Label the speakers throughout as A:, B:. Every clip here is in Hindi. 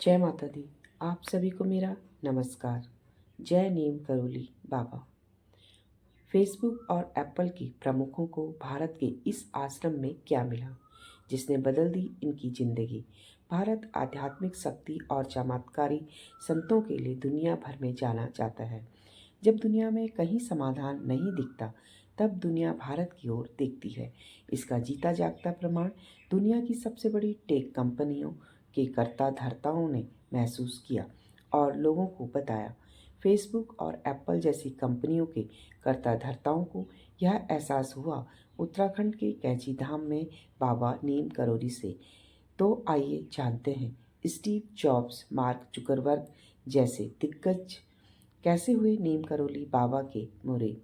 A: जय माता दी। आप सभी को मेरा नमस्कार। जय नीम करोली बाबा। फेसबुक और एप्पल के प्रमुखों को भारत के इस आश्रम में क्या मिला जिसने बदल दी इनकी जिंदगी। भारत आध्यात्मिक शक्ति और चमत्कारी संतों के लिए दुनिया भर में जाना जाता है। जब दुनिया में कहीं समाधान नहीं दिखता तब दुनिया भारत की ओर देखती है। इसका जीता जागता प्रमाण दुनिया की सबसे बड़ी टेक कंपनियों के कर्ता धर्ताओं ने महसूस किया और लोगों को बताया। फेसबुक और एप्पल जैसी कंपनियों के कर्ता धर्ताओं को यह एहसास हुआ उत्तराखंड के कैंची धाम में बाबा नीम करोली से। तो आइए जानते हैं स्टीव जॉब्स, मार्क जुकरबर्ग जैसे दिग्गज कैसे हुए नीम करोली बाबा के मुरीद।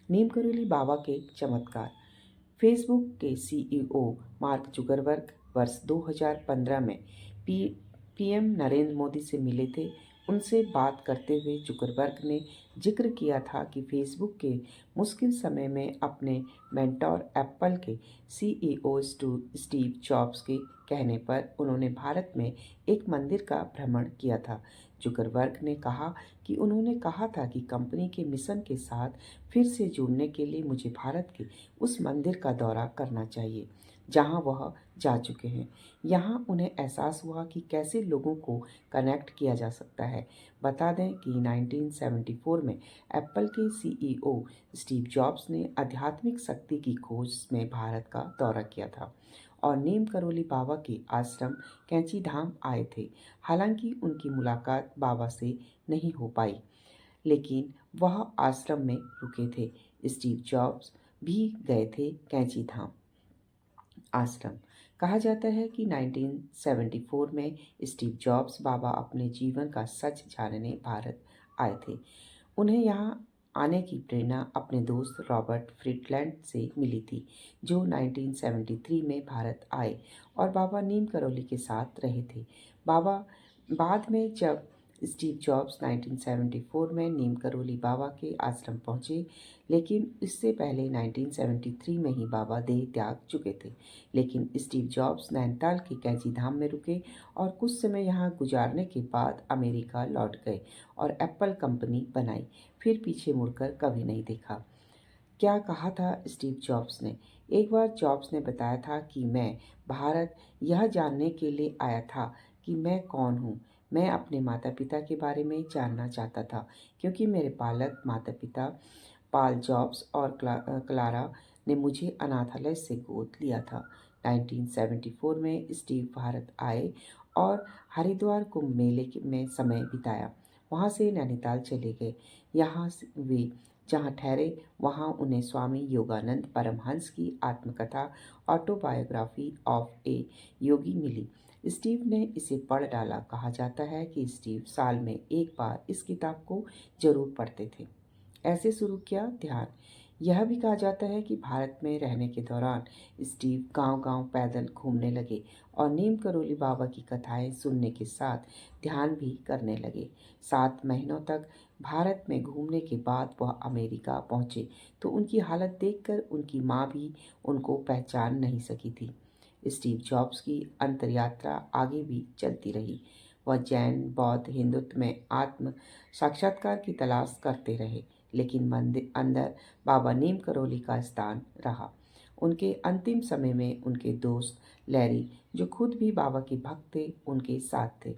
A: नीम करोली बाबा के चमत्कार। फेसबुक के सीईओ मार्क जुकरबर्ग वर्ष 2015 में पीएम नरेंद्र मोदी से मिले थे। उनसे बात करते हुए जुकरबर्ग ने जिक्र किया था कि फेसबुक के मुश्किल समय में अपने मेंटोर एप्पल के सीईओ स्टीव जॉब्स के कहने पर उन्होंने भारत में एक मंदिर का भ्रमण किया था। जुकरबर्ग ने कहा कि उन्होंने कहा था कि कंपनी के मिशन के साथ फिर से जुड़ने के लिए मुझे भारत के उस मंदिर का दौरा करना चाहिए जहां वह जा चुके हैं। यहाँ उन्हें एहसास हुआ कि कैसे लोगों को कनेक्ट किया जा सकता है। बता दें कि 1974 में एप्पल के सीईओ स्टीव जॉब्स ने आध्यात्मिक शक्ति की खोज में भारत का दौरा किया था और नीम करोली बाबा के आश्रम कैंची धाम आए थे। हालांकि उनकी मुलाकात बाबा से नहीं हो पाई, लेकिन वह आश्रम में रुके थे। स्टीव जॉब्स भी गए थे कैंची धाम आश्रम। कहा जाता है कि 1974 में स्टीव जॉब्स बाबा अपने जीवन का सच जानने भारत आए थे। उन्हें यहाँ आने की प्रेरणा अपने दोस्त रॉबर्ट फ्रिडलैंड से मिली थी, जो 1973 में भारत आए और बाबा नीम करोली के साथ रहे थे। बाबा बाद में जब स्टीव जॉब्स 1974 में नीम करोली बाबा के आश्रम पहुंचे, लेकिन इससे पहले 1973 में ही बाबा देह त्याग चुके थे। लेकिन स्टीव जॉब्स नैनीताल के कैंची धाम में रुके और कुछ समय यहाँ गुजारने के बाद अमेरिका लौट गए और एप्पल कंपनी बनाई। फिर पीछे मुड़कर कभी नहीं देखा। क्या कहा था स्टीव जॉब्स ने? एक बार जॉब्स ने बताया था कि मैं भारत यह जानने के लिए आया था कि मैं कौन हूँ। मैं अपने माता पिता के बारे में जानना चाहता था क्योंकि मेरे पालक माता पिता पॉल जॉब्स और क्लारा ने मुझे अनाथालय से गोद लिया था। 1974 में स्टीव भारत आए और हरिद्वार कुंभ मेले में समय बिताया। वहाँ से नैनीताल चले गए। यहाँ से वे जहाँ ठहरे वहाँ उन्हें स्वामी योगानंद परमहंस की आत्मकथा ऑटोबायोग्राफी ऑफ ए योगी मिली। स्टीव ने इसे पढ़ डाला। कहा जाता है कि स्टीव साल में एक बार इस किताब को जरूर पढ़ते थे। ऐसे शुरू किया ध्यान। यह भी कहा जाता है कि भारत में रहने के दौरान स्टीव गांव-गांव पैदल घूमने लगे और नीम करोली बाबा की कथाएं सुनने के साथ ध्यान भी करने लगे। 7 महीनों तक भारत में घूमने के बाद वह अमेरिका पहुंचे तो उनकी हालत देखकर उनकी माँ भी उनको पहचान नहीं सकी थी। स्टीव जॉब्स की अंतरयात्रा आगे भी चलती रही। वह जैन, बौद्ध, हिंदुत्व में आत्म साक्षात्कार की तलाश करते रहे, लेकिन मंदिर अंदर बाबा नीम करोली का स्थान रहा। उनके अंतिम समय में उनके दोस्त लैरी, जो खुद भी बाबा के भक्त थे, उनके साथ थे।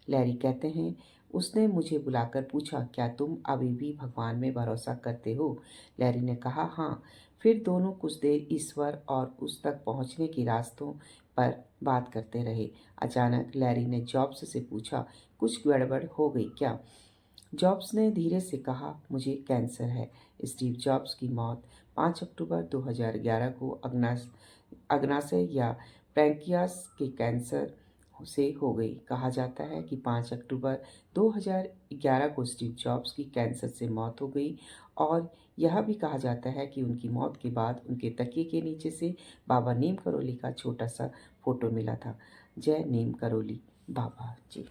A: लैरी कहते हैं, उसने मुझे बुलाकर पूछा, क्या तुम अभी भी भगवान में भरोसा करते हो? लैरी ने कहा, हाँ। फिर दोनों कुछ देर ईश्वर और उस तक पहुंचने के रास्तों पर बात करते रहे। अचानक लैरी ने जॉब्स से पूछा, कुछ गड़बड़ हो गई क्या? जॉब्स ने धीरे से कहा, मुझे कैंसर है। स्टीव जॉब्स की मौत 5 अक्टूबर 2011 को अग्नाशय या पैंक्रियास के कैंसर से हो गई। कहा जाता है कि 5 अक्टूबर 2011 को स्टीव जॉब्स की कैंसर से मौत हो गई और यह भी कहा जाता है कि उनकी मौत के बाद उनके तकिए के नीचे से बाबा नीम करोली का छोटा सा फोटो मिला था। जय नीम करोली बाबा जी।